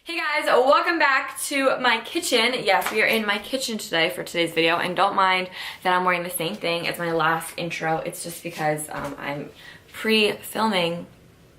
Hey guys, welcome back to my kitchen. Yes, we are in my kitchen today for today's video, and don't mind that I'm wearing the same thing as my last intro. It's just because I'm pre-filming.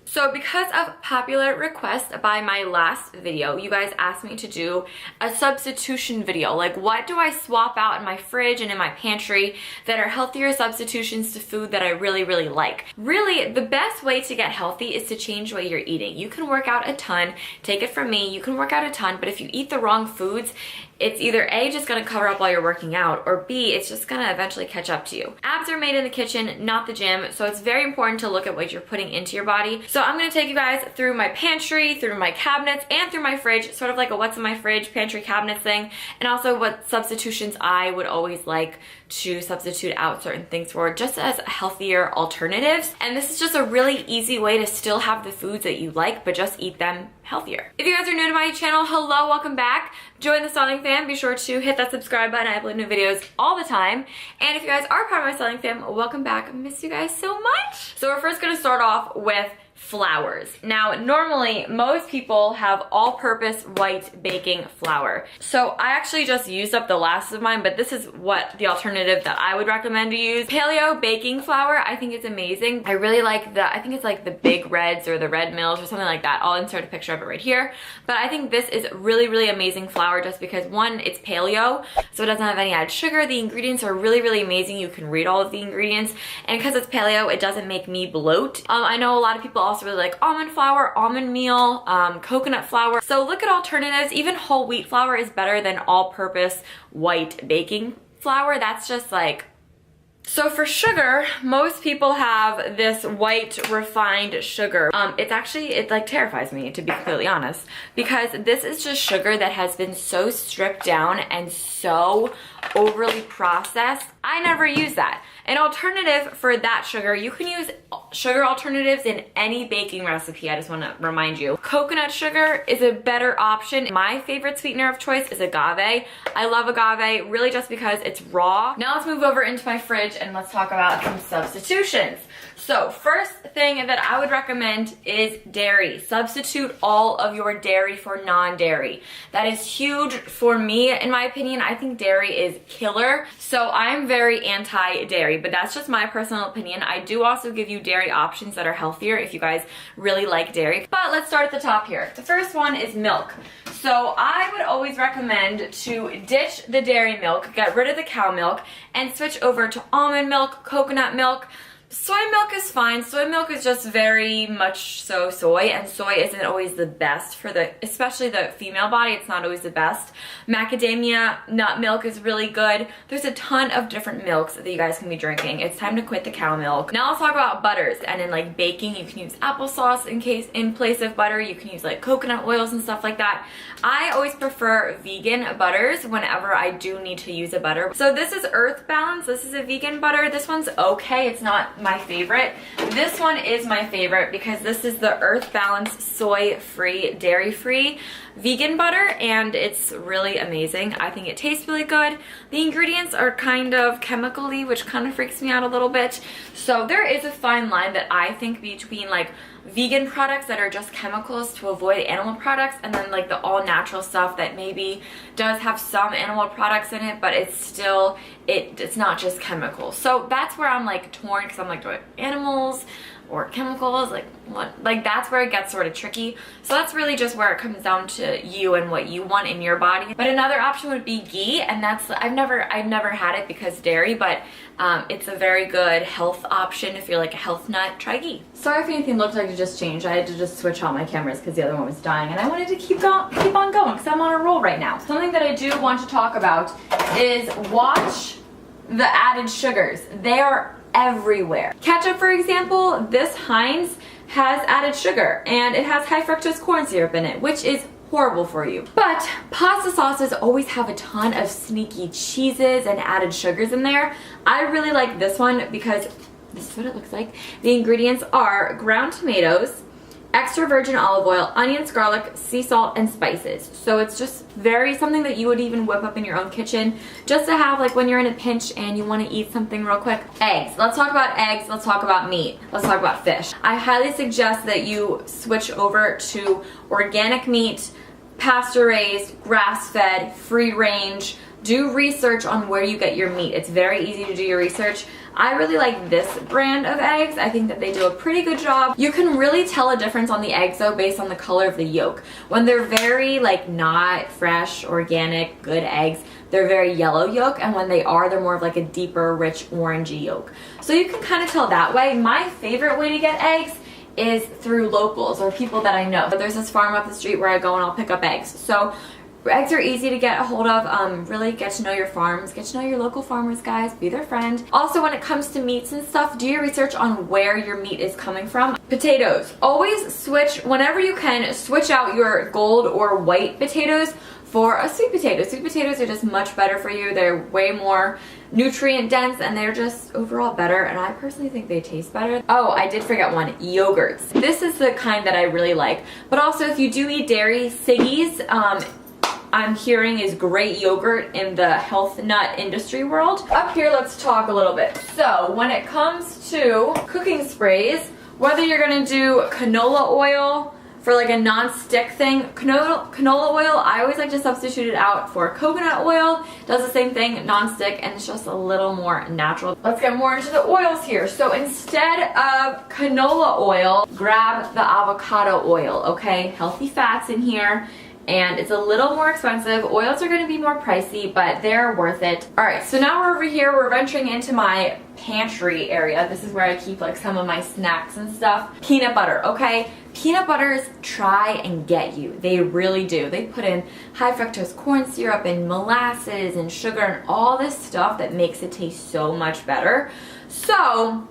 So because of popular request by my last video, you guys asked me to do a substitution video. Like, what do I swap out in my fridge and in my pantry that are healthier substitutions to food that I really like? Really, the best way to get healthy is to change what you're eating. You can work out a ton, take it from me, you can work out a ton, but if you eat the wrong foods, it's either A, just gonna cover up while you're working out, or B, it's just gonna eventually catch up to you. Abs are made in the kitchen, not the gym, so it's very important to look at what you're putting into your body. So I'm gonna take you guys through my pantry, through my cabinets, and through my fridge, sort of like a what's in my fridge, pantry, cabinets thing, and also what substitutions I would always like to substitute out certain things for, just as healthier alternatives. And this is just a really easy way to still have the foods that you like, but just eat them healthier. If you guys are new to my channel, hello, welcome back. Join the Starling Fam. Be sure to hit that subscribe button. I upload new videos all the time. And if you guys are part of my Starling Fam, welcome back. I miss you guys so much. So we're first gonna start off with flours. Now, normally most people have all-purpose white baking flour. So I actually just used up the last of mine, but this is what the alternative that I would recommend to use. Paleo baking flour, I think it's amazing. I really like I think it's like the Big Reds or the Red Mills or something like that. I'll insert a picture of it right here. But I think this is really amazing flour just because, one, it's paleo, so it doesn't have any added sugar. The ingredients are really amazing. You can read all of the ingredients. And because it's paleo, it doesn't make me bloat. I know a lot of people also really like almond flour, almond meal, coconut flour. So look at alternatives. Even whole wheat flour is better than all-purpose white baking flour. That's just like... So for sugar, most people have this white refined sugar. It like terrifies me, to be completely honest, because this is just sugar that has been so stripped down and so overly processed. I never use that. An alternative for that sugar, you can use sugar alternatives in any baking recipe. I just want to remind you. Coconut sugar is a better option. My favorite sweetener of choice is agave. I love agave really just because it's raw. Now let's move over into my fridge and let's talk about some substitutions. So first thing that I would recommend is dairy. Substitute all of your dairy for non-dairy. That is huge for me, in my opinion. I think dairy is killer. So I'm very anti-dairy, but that's just my personal opinion. I do also give you dairy options that are healthier if you guys really like dairy. But let's start at the top here. The first one is milk. So I would always recommend to ditch the dairy milk, get rid of the cow milk, and switch over to almond milk, coconut milk. Soy milk is fine. Soy milk is just very much so soy, and soy isn't always the best for especially the female body. It's not always the best. Macadamia nut milk is really good. There's a ton of different milks that you guys can be drinking. It's time to quit the cow milk. Now let's talk about butters. And in like baking, you can use applesauce in place of butter. You can use like coconut oils and stuff like that. I always prefer vegan butters whenever I do need to use a butter. So this is Earth Balance. This is a vegan butter. This one's okay. It's not my favorite. This one is my favorite because this is the Earth Balance soy-free, dairy-free vegan butter, and it's really amazing. I think it tastes really good. The ingredients are kind of chemical-y, which kind of freaks me out a little bit. So there is a fine line that I think between like vegan products that are just chemicals to avoid animal products, and then like the all-natural stuff that maybe does have some animal products in it, but it's still, it's not just chemicals. So that's where I'm like torn, because I'm like, do I animals or chemicals? Like what? Like that's where it gets sort of tricky. So that's really just where it comes down to you and what you want in your body. But another option would be ghee, and that's, I've never had it because dairy, but it's a very good health option. If you're like a health nut, try ghee. Sorry if anything looked like it just changed. I had to just switch out my cameras because the other one was dying, and I wanted to keep on going because I'm on a roll right now. Something that I do want to talk about is watch the added sugars. They are everywhere. Ketchup, for example, this Heinz has added sugar, and it has high fructose corn syrup in it, which is horrible for you. But pasta sauces always have a ton of sneaky cheeses and added sugars in there. I really like this one because this is what it looks like. The ingredients are ground tomatoes, extra virgin olive oil, onions, garlic, sea salt, and spices. So it's just something that you would even whip up in your own kitchen just to have like when you're in a pinch and you want to eat something real quick. Eggs. Let's talk about eggs. Let's talk about meat. Let's talk about fish. I highly suggest that you switch over to organic meat, pasture raised, grass fed, free range. Do research on where you get your meat. It's very easy to do your research. I really like this brand of eggs. I think that they do a pretty good job. You can really tell a difference on the eggs though based on the color of the yolk. When they're very like not fresh, organic, good eggs, they're very yellow yolk, and when they are, they're more of like a deeper, rich, orangey yolk. So you can kind of tell that way. My favorite way to get eggs is through locals or people that I know. But there's this farm up the street where I go and I'll pick up eggs. So eggs are easy to get a hold of. Really get to know your farms, get to know your local farmers, guys, be their friend. Also, when it comes to meats and stuff, do your research on where your meat is coming from. Potatoes, always switch, whenever you can, switch out your gold or white potatoes for a sweet potato. Sweet potatoes are just much better for you. They're way more nutrient dense and they're just overall better, and I personally think they taste better. Oh, I did forget one, yogurts. This is the kind that I really like. But also, if you do eat dairy, Siggy's, I'm hearing is great yogurt in the health nut industry world. Up here, let's talk a little bit. So when it comes to cooking sprays, whether you're gonna do canola oil for like a non-stick thing, canola oil, I always like to substitute it out for coconut oil. Does the same thing, non-stick, and it's just a little more natural. Let's get more into the oils here. So instead of canola oil, grab the avocado oil, okay? Healthy fats in here. And it's a little more expensive. Oils are going to be more pricey, but they're worth it. All right, so now we're over here. We're venturing into my pantry area. This is where I keep like some of my snacks and stuff. Peanut butter, okay? Peanut butters try and get you. They really do. They put in high fructose corn syrup and molasses and sugar and all this stuff that makes it taste so much better. So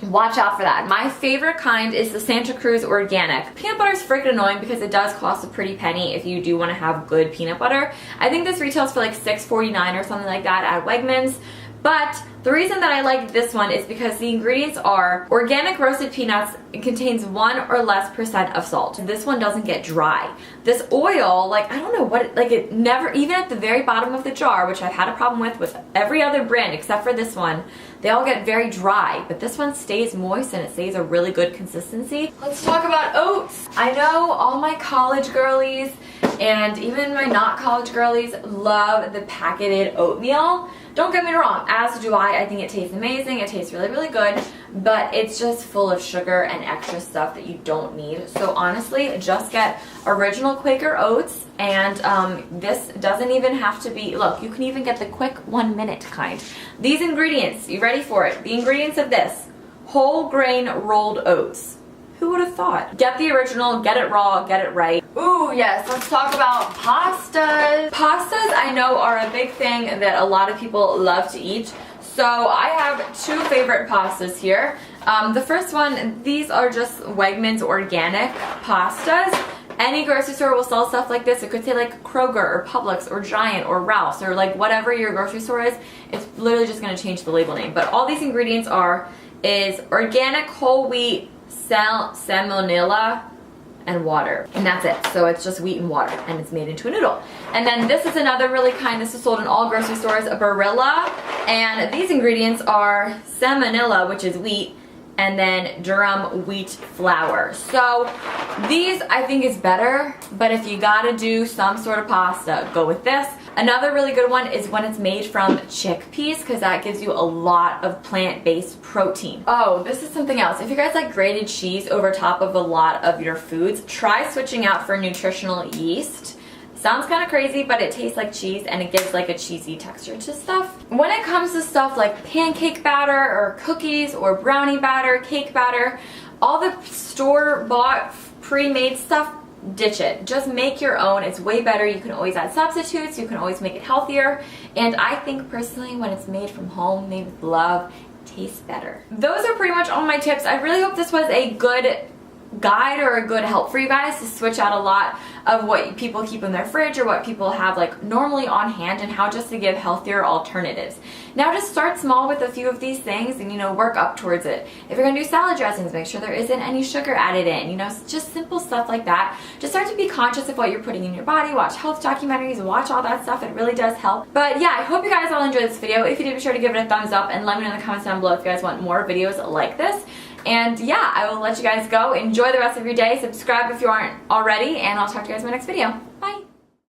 watch out for that. My favorite kind is the Santa Cruz Organic. Peanut butter is freaking annoying because it does cost a pretty penny if you do want to have good peanut butter. I think this retails for like $6.49 or something like that at Wegmans. But the reason that I like this one is because the ingredients are organic roasted peanuts. It contains 1% or less of salt. This one doesn't get dry. This oil, like I don't know what, like it never, even at the very bottom of the jar, which I've had a problem with every other brand except for this one, they all get very dry, but this one stays moist and it stays a really good consistency. Let's talk about oats. I know all my college girlies and even my not college girlies love the packeted oatmeal. Don't get me wrong, as do I. I think it tastes amazing. It tastes really, really good, but it's just full of sugar and extra stuff that you don't need. So honestly, just get original Quaker oats, and this doesn't even have to be, look, you can even get the quick 1-minute kind. These ingredients, you ready for it? The ingredients of this: whole grain rolled oats. Who would have thought? Get the original, get it raw, get it right. Ooh, yes, let's talk about pastas. Pastas, I know, are a big thing that a lot of people love to eat. So I have two favorite pastas here. The first one, these are just Wegmans organic pastas. Any grocery store will sell stuff like this. It could say like Kroger or Publix or Giant or Ralph's or like whatever your grocery store is. It's literally just going to change the label name. But all these ingredients is organic whole wheat, salmonella, and water, and that's it. So it's just wheat and water, and it's made into a noodle. And then this is another really kind, this is sold in all grocery stores, a Barilla, and these ingredients are salmonella, which is wheat, and then durum wheat flour. So these I think is better, but if you gotta do some sort of pasta, go with this. Another really good one is when it's made from chickpeas, because that gives you a lot of plant-based protein. Oh, this is something else. If you guys like grated cheese over top of a lot of your foods, try switching out for nutritional yeast. Sounds kind of crazy, but it tastes like cheese and it gives like a cheesy texture to stuff. When it comes to stuff like pancake batter or cookies or brownie batter, cake batter, all the store-bought pre-made stuff, ditch it. Just make your own. It's way better. You can always add substitutes. You can always make it healthier. And I think personally when it's made from home, made with love, it tastes better. Those are pretty much all my tips. I really hope this was a good guide or a good help for you guys to switch out a lot of what people keep in their fridge or what people have like normally on hand, and how just to give healthier alternatives. Now just start small with a few of these things and, you know, work up towards it. If you're gonna do salad dressings, make sure there isn't any sugar added in, you know, just simple stuff like that. Just start to be conscious of what you're putting in your body, watch health documentaries, watch all that stuff. It really does help. But yeah, I hope you guys all enjoyed this video. If you did, be sure to give it a thumbs up and let me know in the comments down below if you guys want more videos like this. And yeah, I will let you guys go. Enjoy the rest of your day. Subscribe if you aren't already, and I'll talk to you guys in my next video. Bye.